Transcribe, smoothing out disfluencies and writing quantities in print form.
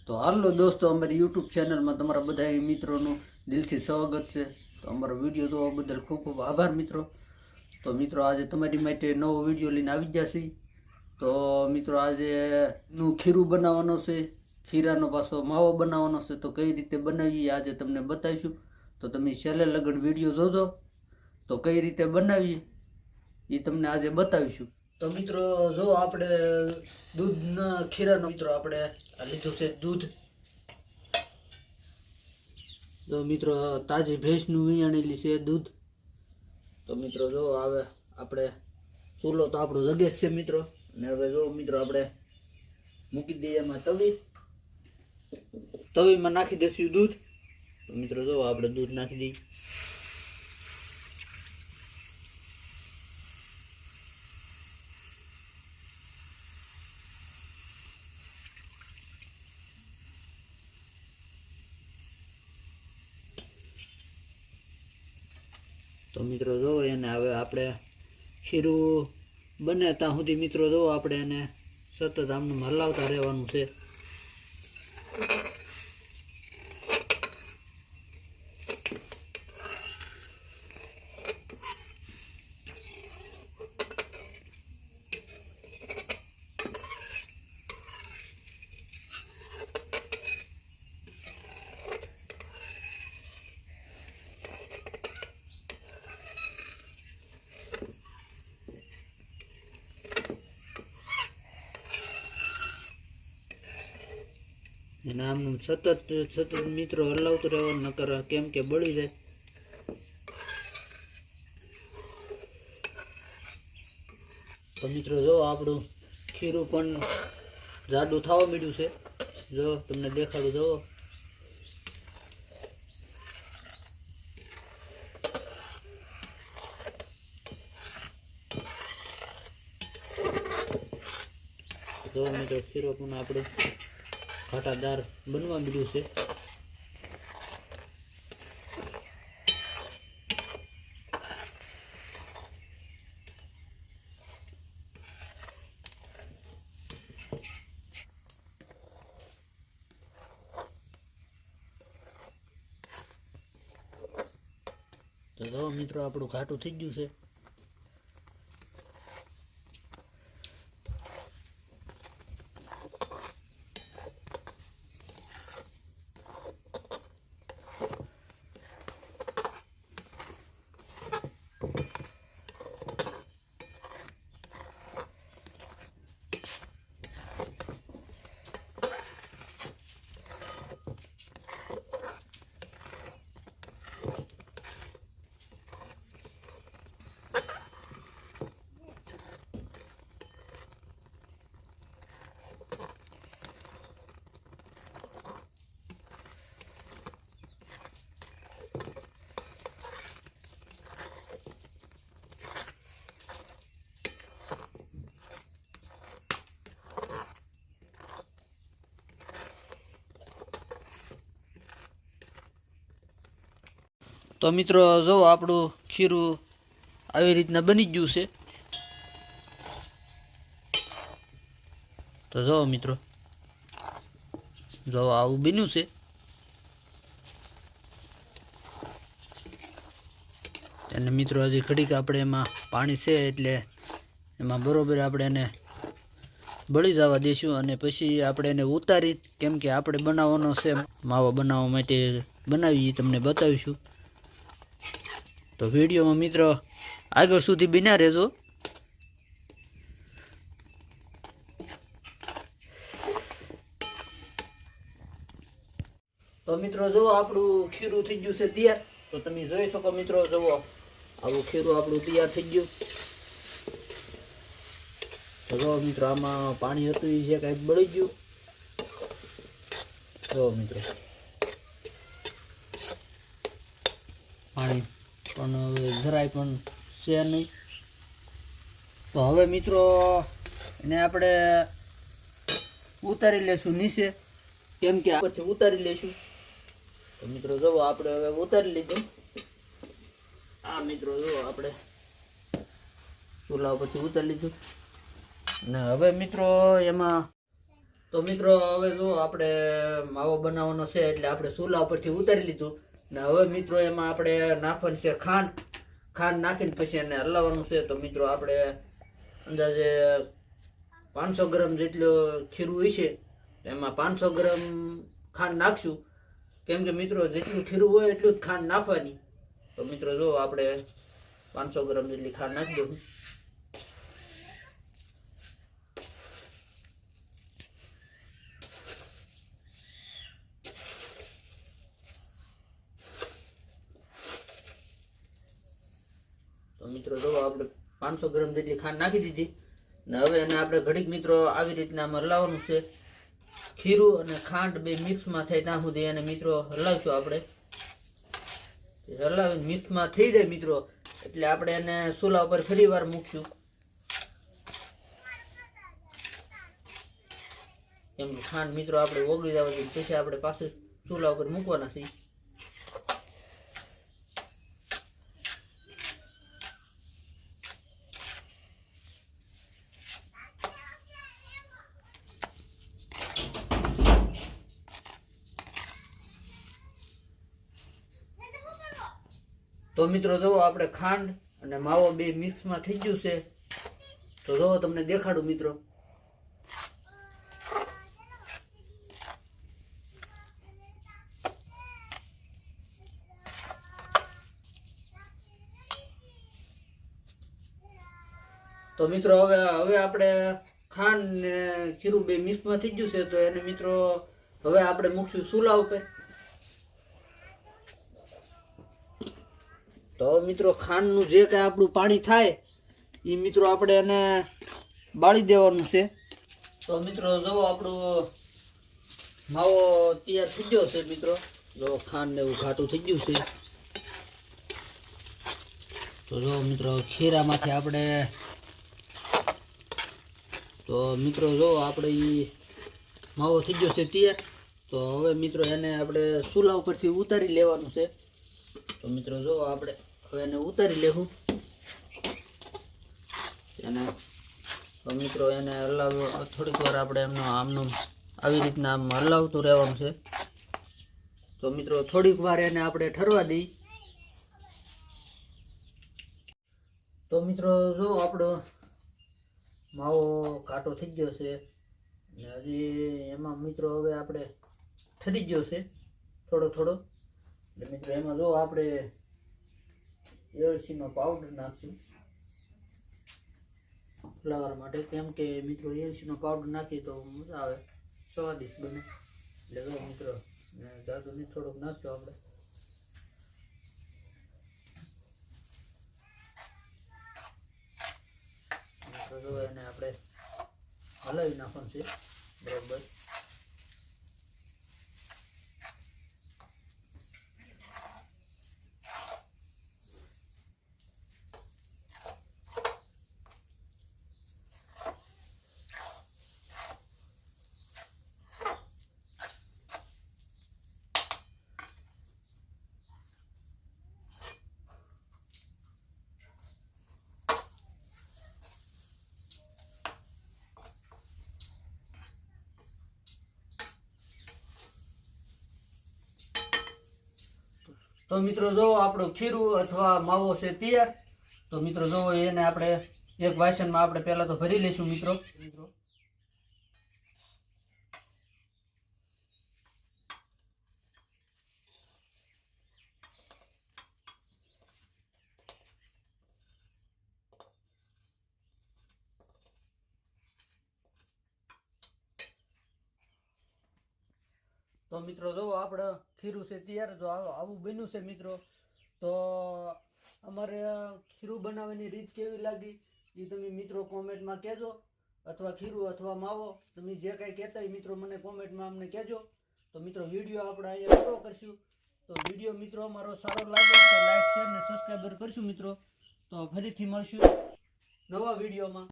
તો હાલો દોસ્તો, અમારી યુટ્યુબ ચેનલમાં તમારા બધા મિત્રોનું દિલથી સ્વાગત છે. તો અમારો વિડીયો જોવા બદલ ખૂબ ખૂબ આભાર મિત્રો. તો મિત્રો આજે તમારી માટે નવો વિડીયો લઈને આવી જશે. તો મિત્રો આજે નું ખીરું બનાવવાનો છે, ખીરાનો પાછો માવો બનાવવાનો છે. તો કઈ રીતે બનાવીએ આજે તમને બતાવીશું. તો તમે છેલ્લે લગન વિડીયો જોજો. તો કઈ રીતે બનાવીએ એ તમને આજે બતાવીશું. તો મિત્રો જો આપણે દૂધના ખીરાનો મિત્રો આપણે લીધું છે દૂધ. જો મિત્રો તાજી ભેંસનું વિયાણેલી છે દૂધ. તો મિત્રો જો હવે આપણે ચૂલો તો આપણો જગે છે મિત્રો. અને હવે જો મિત્રો આપણે મૂકી દઈએ એમાં તવીમાં નાખી દઈશું દૂધ. તો મિત્રો જો આપણે દૂધ નાખી દઈએ. તો મિત્રો જો એને હવે આપણે ખીરું બને ત્યાં સુધી મિત્રો જો આપણે એને સતત આમનું હલાવતા રહેવાનું છે. અને આમનું સતત મિત્રો હલાવતું રહેવાનું, નકર કેમ કે બળી જાય. તો મિત્રો જો આપણું ખીરું પણ જાડું થવા માંડ્યું છે. જો તમને દેખાડું જો. જો મિત્રો ખીરો પણ આપણું ઘાટાદાર બનવા મળ્યું છે. તો જો મિત્રો આપણું ઘાટું થઈ ગયું છે. તો મિત્રો જો આપણું ખીરું આવી રીતના બની ગયું છે. તો જો મિત્રો જો આવું બન્યું છે. અને મિત્રો હજી ઘડીક આપણે એમાં પાણી છે એટલે એમાં બરોબર આપણે એને બળી જવા દઈશું. અને પછી આપણે એને ઉતારી, કેમ કે આપણે બનાવવાનો છે માવો બનાવવા માટે બનાવી તમને બતાવીશું. તો વિડીયોમાં મિત્રો આગળ સુધી બન્યા રહેજો. તો મિત્રો જો આપણું ખીરું થઈ ગયું છે તૈયાર. તો તમે જોઈ શકો મિત્રો, જુઓ આવું ખીરું આપણું તૈયાર થઈ ગયું. તો જો મિત્રો આમાં પાણી હતું એ છે કાંઈ બળી ગયું. જો મિત્રો પાણી પણ જરાય પણ છે નહીં. તો હવે મિત્રો એને આપણે ઉતારી લેશું નીચે, કેમ કે પછી ઉતારી લેશું. તો મિત્રો જો આપણે હવે ઉતારી લીધું. આ મિત્રો જો આપણે ચૂલા પરથી ઉતારી લીધું. અને હવે મિત્રો એમાં તો તો મિત્રો હવે જો આપણે માવો બનાવવાનો છે એટલે આપણે ચૂલા ઉપરથી ઉતારી લીધું ને હવે મિત્રો એમાં આપણે નાખવાની છે ખાંડ નાખીને પછી એને હલાવવાનું છે. તો મિત્રો આપણે અંદાજે 500 ગ્રામ જેટલું ખીરું હોય છે એમાં 500 ગ્રામ ખાંડ નાખશું, કેમ કે મિત્રો જેટલું ખીરું હોય એટલું જ ખાંડ નાખવાની. તો મિત્રો જો આપણે 500 ગ્રામ જેટલી ખાંડ નાખી દઉં. તો મિત્રો જો આપણે 500 ગ્રામ જેટલી ખાંડ નાખી દીધી ને હવે એને આપણે ઘડીક મિત્રો આવી રીતના હલાવવાનું છે. ખીરું અને ખાંડ બે મિક્સમાં થાય ત્યાં સુધી એને મિત્રો હલાવશું. આપણે હલાવી મિક્સમાં થઈ જાય મિત્રો એટલે આપણે એને ચૂલા ઉપર ફરી વાર મૂકશું. એમ ખાંડ મિત્રો આપણે ઓગળી જવા દઈએ પછી આપણે પાછું ચૂલા ઉપર મૂકવાના છીએ. તો મિત્રો જો આપણે ખાંડ અને માવો બે મિક્સમાં થઈ ગયું છે. તો જો તમને દેખાડું મિત્રો. તો મિત્રો હવે આપણે ખાંડ ને ખીરું બે મિક્સમાં થઈ ગયું છે. તો એને મિત્રો હવે આપણે મૂકશું ચૂલા ઉપર. તો મિત્રો ખાંડનું જે કાંઈ આપણું પાણી થાય એ મિત્રો આપણે એને બાળી દેવાનું છે. તો મિત્રો જો આપણું માવો તૈયાર થઈ ગયો છે મિત્રો. જો ખાંડ ને એવું ઘાટું થઈ ગયું છે. તો જો મિત્રો ખીરામાંથી આપણે તો મિત્રો જો આપણે એ માવો થઈ ગયો છે તૈયાર. તો હવે મિત્રો એને આપણે ચૂલા ઉપરથી ઉતારી લેવાનું છે. તો મિત્રો જો આપણે હવે એને ઉતારી લેવું એને. તો મિત્રો એને થોડીક વાર આપણે એમનો આમનો આવી રીતના આમ હલાવતું રહેવાનું છે. તો મિત્રો થોડીક વાર એને આપણે ઠરવા દઈ. તો મિત્રો જો આપણો માવો ઘાટો થઈ ગયો છે ને હજી એમાં મિત્રો હવે આપણે ઠરી ગયો છે થોડો થોડો. એટલે મિત્રો એમાં જો આપણે એલચીનો પાવડર નાખશું ફ્લેવર માટે, કેમ કે મિત્રો એલચીનો પાવડર નાખી તો મજા આવે, સ્વાદિષ્ટ બને. એટલે જો મિત્રો જાદુ નહીં થોડોક નાખશું આપણે. જો એને આપણે હલાવી નાખવાનું છે બરાબર. તો મિત્રો જો આપણું ખીરું અથવા માવો છે તૈયાર. તો મિત્રો જો એને આપણે એક વાસણમાં આપણે પહેલા તો ભરી લઈશું મિત્રો. તો મિત્રો જો આપણે ખીરું છે તૈયાર. જો આવું બન્યું છે મિત્રો. તો અમારે ખીરું બનાવવાની રીત કેવી લાગી એ તમે મિત્રો કોમેન્ટમાં કહેજો, અથવા ખીરું અથવા માવો તમે જે કાંઈ કહેતા હોય મિત્રો મને કોમેન્ટમાં અમને કહેજો. તો મિત્રો વિડીયો આપણે અહીંયા પૂરો કરશું. તો વિડીયો મિત્રો અમારો સારો લાગે તો લાઈક શેર ને સબસ્ક્રાઈબર કરશું મિત્રો. તો ફરીથી મળશું નવા વિડીયોમાં.